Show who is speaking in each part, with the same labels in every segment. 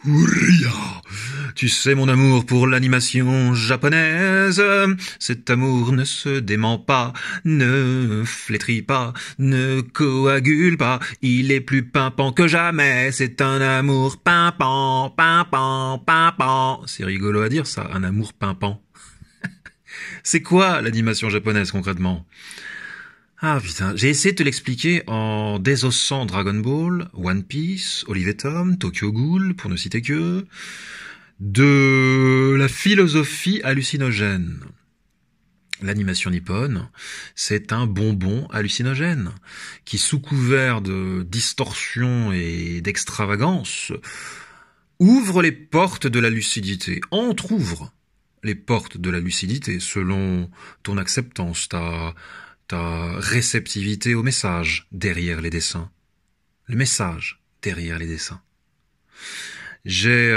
Speaker 1: Ouria. Tu sais mon amour pour l'animation japonaise, cet amour ne se dément pas, ne flétrit pas, ne coagule pas, il est plus pimpant que jamais, c'est un amour pimpant, pimpant, pimpant. C'est rigolo à dire ça, un amour pimpant. C'est quoi l'animation japonaise concrètement? Ah putain, j'ai essayé de te l'expliquer en désossant Dragon Ball, One Piece, Olive et Tom, Tokyo Ghoul, pour ne citer que, de la philosophie hallucinogène. L'animation nippone, c'est un bonbon hallucinogène qui, sous couvert de distorsion et d'extravagance, ouvre les portes de la lucidité, entr'ouvre les portes de la lucidité selon ton acceptance, ta réceptivité au message derrière les dessins. Le message derrière les dessins. J'ai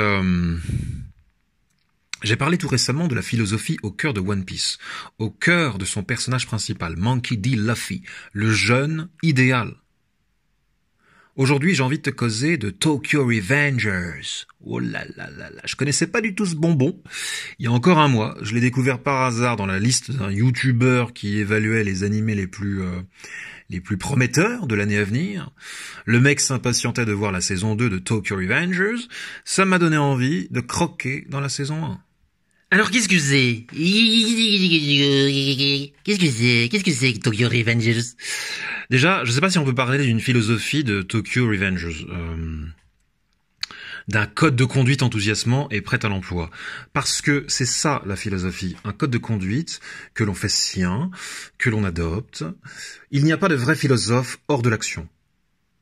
Speaker 1: parlé tout récemment de la philosophie au cœur de One Piece, au cœur de son personnage principal, Monkey D. Luffy, le jeune idéal. Aujourd'hui, j'ai envie de te causer de Tokyo Revengers. Oh là là là là, je connaissais pas du tout ce bonbon. Il y a encore un mois, je l'ai découvert par hasard dans la liste d'un YouTuber qui évaluait les animés les plus prometteurs de l'année à venir. Le mec s'impatientait de voir la saison 2 de Tokyo Revengers. Ça m'a donné envie de croquer dans la saison 1.
Speaker 2: Alors qu'est-ce que c'est? Qu'est-ce que c'est Tokyo Revengers?
Speaker 1: Déjà, je sais pas si on peut parler d'une philosophie de Tokyo Revengers, d'un code de conduite enthousiasmant et prêt à l'emploi. Parce que c'est ça la philosophie, un code de conduite que l'on fait sien, que l'on adopte. Il n'y a pas de vrai philosophe hors de l'action.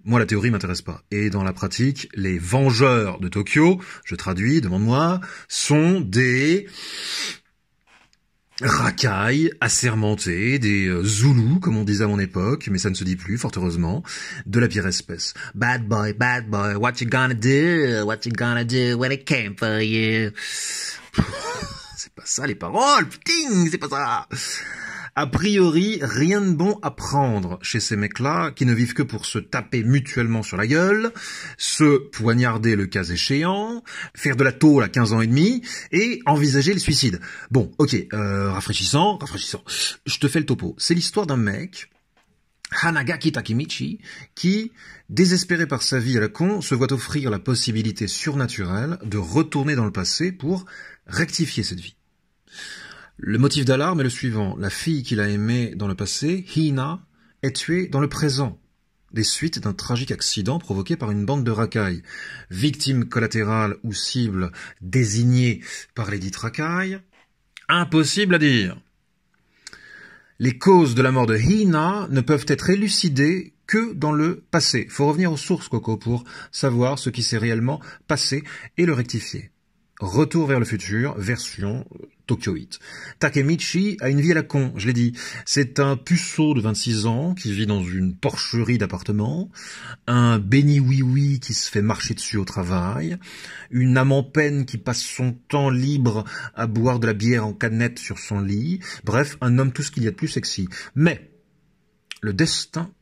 Speaker 1: Moi, la théorie m'intéresse pas. Et dans la pratique, les vengeurs de Tokyo, je traduis, demande-moi, sont des racailles assermentés, des Zoulous, comme on disait à mon époque, mais ça ne se dit plus, fort heureusement, de la pire espèce.
Speaker 2: Bad boy, what you gonna do? What you gonna do when it came for you?
Speaker 1: C'est pas ça les paroles, putain, c'est pas ça. A priori, rien de bon à prendre chez ces mecs-là, qui ne vivent que pour se taper mutuellement sur la gueule, se poignarder le cas échéant, faire de la tôle à 15 ans et demi, et envisager le suicide. Bon, ok, rafraîchissant. Je te fais le topo. C'est l'histoire d'un mec, Hanagaki Takemichi, qui, désespéré par sa vie à la con, se voit offrir la possibilité surnaturelle de retourner dans le passé pour rectifier cette vie. Le motif d'alarme est le suivant. La fille qu'il a aimée dans le passé, Hina, est tuée dans le présent, des suites d'un tragique accident provoqué par une bande de racailles. Victime collatérale ou cible désignée par les dites racailles, impossible à dire. Les causes de la mort de Hina ne peuvent être élucidées que dans le passé. Faut revenir aux sources, Coco, pour savoir ce qui s'est réellement passé et le rectifier. Retour vers le futur, version Tokyoite. Takemichi a une vie à la con, je l'ai dit. C'est un puceau de 26 ans qui vit dans une porcherie d'appartement, un béni-oui-oui qui se fait marcher dessus au travail, une âme en peine qui passe son temps libre à boire de la bière en canette sur son lit. Bref, un homme tout ce qu'il y a de plus sexy. Mais le destin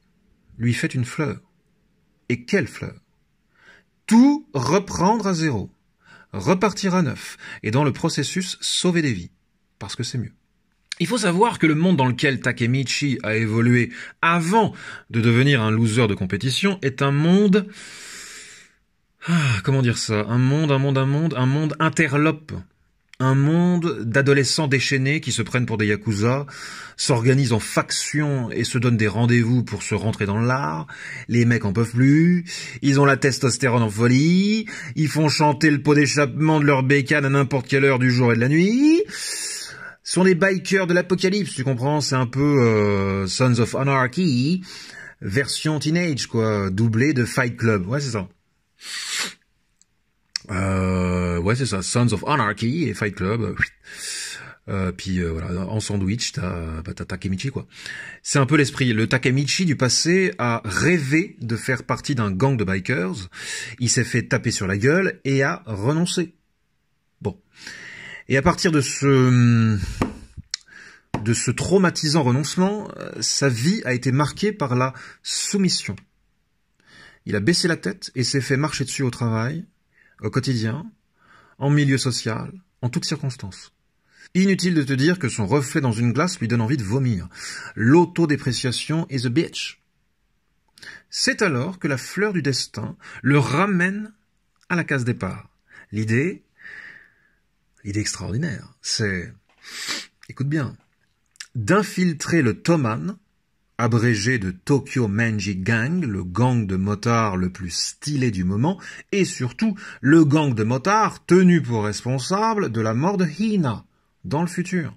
Speaker 1: lui fait une fleur. Et quelle fleur? Tout reprendre à zéro. Repartir à neuf, et dans le processus, sauver des vies. Parce que c'est mieux. Il faut savoir que le monde dans lequel Takemichi a évolué avant de devenir un loser de compétition est un monde... comment dire ça? Un monde interlope. Un monde d'adolescents déchaînés qui se prennent pour des yakuza, s'organisent en factions et se donnent des rendez-vous pour se rentrer dans l'art. Les mecs en peuvent plus, ils ont la testostérone en folie, ils font chanter le pot d'échappement de leur bécane à n'importe quelle heure du jour et de la nuit. Ce sont des bikers de l'apocalypse, tu comprends? C'est un peu Sons of Anarchy, version teenage, quoi, doublé de Fight Club. Ouais, c'est ça. Ouais, c'est ça, Sons of Anarchy et Fight Club. Puis voilà, en sandwich, t'as Takemichi, quoi. C'est un peu l'esprit. Le Takemichi du passé a rêvé de faire partie d'un gang de bikers. Il s'est fait taper sur la gueule et a renoncé. Bon. Et à partir de ce traumatisant renoncement, sa vie a été marquée par la soumission. il a baissé la tête et s'est fait marcher dessus au travail, au quotidien, en milieu social, en toutes circonstances. Inutile de te dire que son reflet dans une glace lui donne envie de vomir. L'autodépréciation is a bitch. C'est alors que la fleur du destin le ramène à la case départ. L'idée extraordinaire, c'est, écoute bien, d'infiltrer le Toman, abrégé de Tokyo Manji Gang, le gang de motards le plus stylé du moment, et surtout le gang de motards tenu pour responsable de la mort de Hina dans le futur.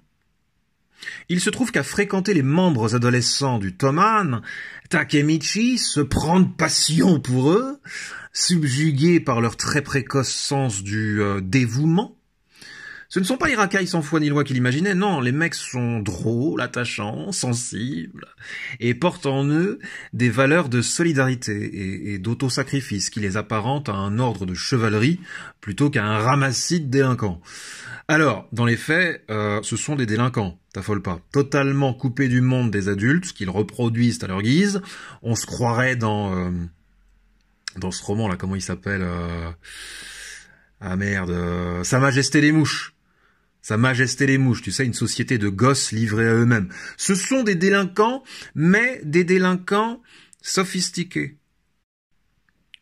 Speaker 1: Il se trouve qu'à fréquenter les membres adolescents du Toman, Takemichi se prend de passion pour eux, subjugué par leur très précoce sens du dévouement. Ce ne sont pas les racailles sans foi ni loi qu'il imaginait, non, les mecs sont drôles, attachants, sensibles, et portent en eux des valeurs de solidarité et d'autosacrifice qui les apparentent à un ordre de chevalerie plutôt qu'à un ramassis de délinquants. Alors, dans les faits, ce sont des délinquants, t'affole pas, totalement coupés du monde des adultes, qu'ils reproduisent à leur guise. On se croirait dans ce roman-là, comment il s'appelle Sa Majesté les Mouches. Sa Majesté les Mouches, tu sais, une société de gosses livrés à eux-mêmes. Ce sont des délinquants, mais des délinquants sophistiqués.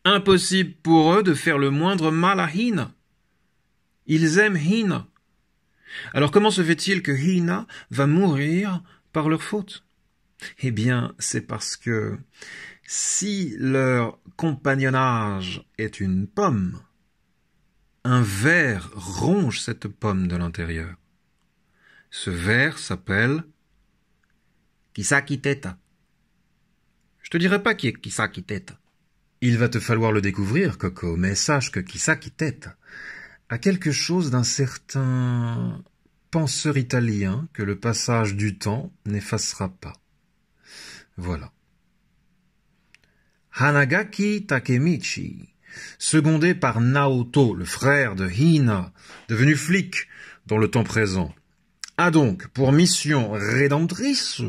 Speaker 1: Impossible pour eux de faire le moindre mal à Hina. Ils aiment Hina. Alors comment se fait-il que Hina va mourir par leur faute? Eh bien, c'est parce que si leur compagnonnage est une pomme, un ver ronge cette pomme de l'intérieur. Ce ver s'appelle Kisaki Teta. Je te dirai pas qui est Kisaki Teta. Il va te falloir le découvrir, Coco, mais sache que Kisaki Teta a quelque chose d'un certain penseur italien que le passage du temps n'effacera pas. Voilà. Hanagaki Takemichi, secondé par Naoto, le frère de Hina, devenu flic dans le temps présent, a donc pour mission rédemptrice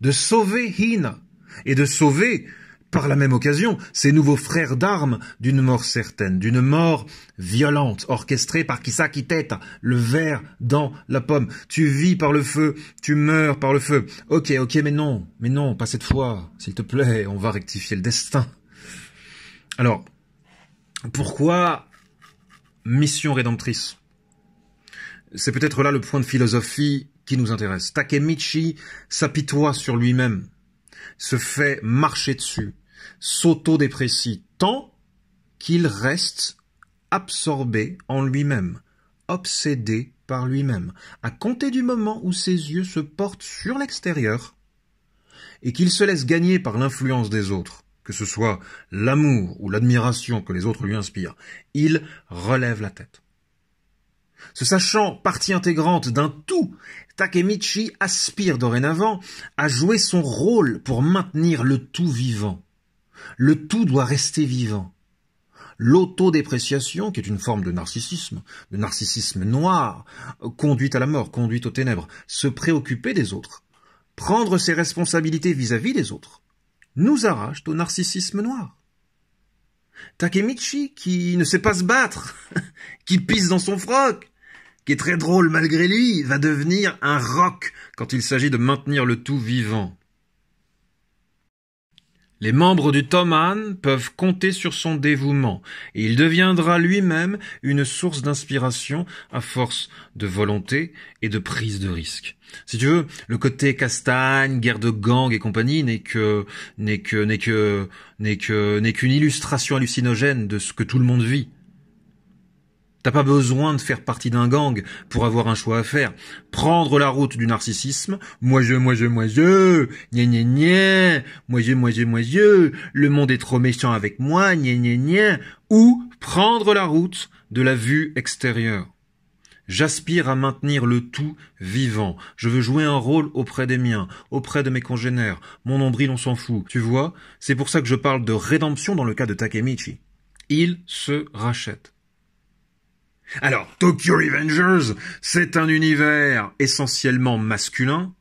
Speaker 1: de sauver Hina et de sauver, par la même occasion, ses nouveaux frères d'armes d'une mort certaine, d'une mort violente, orchestrée par Kisaki Teta, le ver dans la pomme. Tu vis par le feu, tu meurs par le feu. Ok, mais non, pas cette fois, s'il te plaît, on va rectifier le destin. Alors, pourquoi mission rédemptrice? C'est peut-être là le point de philosophie qui nous intéresse. Takemichi s'apitoie sur lui-même, se fait marcher dessus, s'autodéprécie tant qu'il reste absorbé en lui-même, obsédé par lui-même, à compter du moment où ses yeux se portent sur l'extérieur et qu'il se laisse gagner par l'influence des autres, que ce soit l'amour ou l'admiration que les autres lui inspirent, il relève la tête. Se sachant partie intégrante d'un tout, Takemichi aspire dorénavant à jouer son rôle pour maintenir le tout vivant. Le tout doit rester vivant. L'autodépréciation, qui est une forme de narcissisme noir, conduite à la mort, conduite aux ténèbres, se préoccuper des autres, prendre ses responsabilités vis-à-vis des autres, nous arrache au narcissisme noir. Takemichi, qui ne sait pas se battre, qui pisse dans son froc, qui est très drôle malgré lui, va devenir un roc quand il s'agit de maintenir le tout vivant. Les membres du Toman peuvent compter sur son dévouement, et il deviendra lui-même une source d'inspiration à force de volonté et de prise de risque. Si tu veux, le côté castagne, guerre de gang et compagnie n'est qu'une illustration hallucinogène de ce que tout le monde vit. T'as pas besoin de faire partie d'un gang pour avoir un choix à faire. Prendre la route du narcissisme, moi je, gna gna gna, moi je, le monde est trop méchant avec moi, gna gna gna, ou prendre la route de la vue extérieure. J'aspire à maintenir le tout vivant. Je veux jouer un rôle auprès des miens, auprès de mes congénères. Mon nombril, on s'en fout. Tu vois, c'est pour ça que je parle de rédemption dans le cas de Takemichi. Il se rachète. Alors, Tokyo Revengers, c'est un univers essentiellement masculin,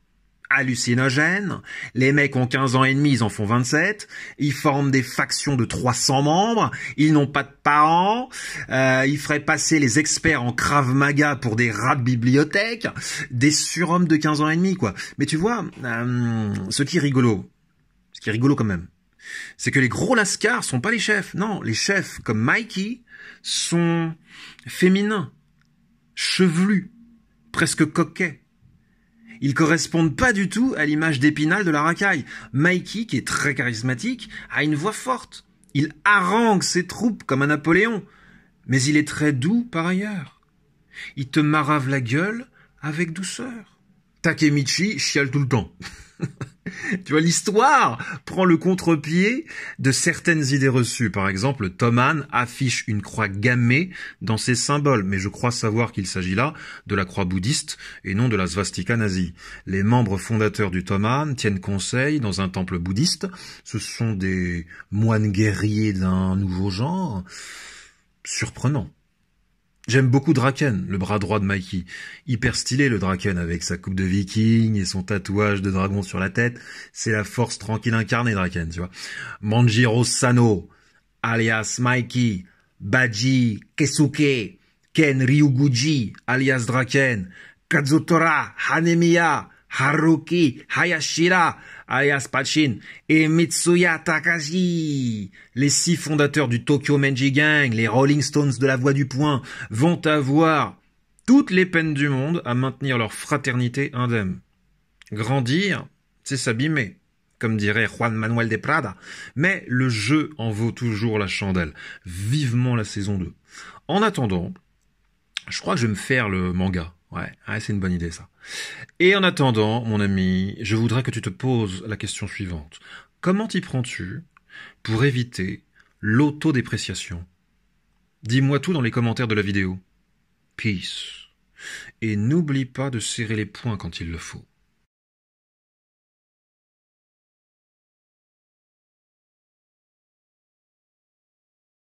Speaker 1: hallucinogène. Les mecs ont 15 ans et demi, ils en font 27. Ils forment des factions de 300 membres. Ils n'ont pas de parents. Ils feraient passer les experts en Krav Maga pour des rats de bibliothèque. Des surhommes de 15 ans et demi, quoi. Mais tu vois, ce qui est rigolo quand même, c'est que les gros lascars sont pas les chefs. Non, les chefs comme Mikey sont féminins, chevelus, presque coquets. Ils correspondent pas du tout à l'image d'Épinal de la racaille. Mikey, qui est très charismatique, a une voix forte. Il harangue ses troupes comme un Napoléon. Mais il est très doux par ailleurs. Il te marave la gueule avec douceur. Takemichi chiale tout le temps. Tu vois, l'histoire prend le contre-pied de certaines idées reçues. Par exemple, Toman affiche une croix gammée dans ses symboles, mais je crois savoir qu'il s'agit là de la croix bouddhiste et non de la svastika nazie. Les membres fondateurs du Toman tiennent conseil dans un temple bouddhiste. Ce sont des moines guerriers d'un nouveau genre. Surprenant. J'aime beaucoup Draken, le bras droit de Mikey. Hyper stylé le Draken avec sa coupe de viking et son tatouage de dragon sur la tête. C'est la force tranquille incarnée, Draken, tu vois. Manjiro Sano, alias Mikey, Baji Kesuke, Ken Ryuguchi, alias Draken, Kazutora Hanemiya, Haruki Hayashira, alias Pachin, et Mitsuya Takashi. Les 6 fondateurs du Tokyo Menji Gang, les Rolling Stones de la Voix du Point, vont avoir toutes les peines du monde à maintenir leur fraternité indemne. Grandir, c'est s'abîmer, comme dirait Juan Manuel de Prada. Mais le jeu en vaut toujours la chandelle. Vivement la saison 2. En attendant, je crois que je vais me faire le manga. Ouais, c'est une bonne idée ça. Et en attendant, mon ami, je voudrais que tu te poses la question suivante. Comment t'y prends-tu pour éviter l'autodépréciation? Dis-moi tout dans les commentaires de la vidéo. Peace. Et n'oublie pas de serrer les poings quand il le faut.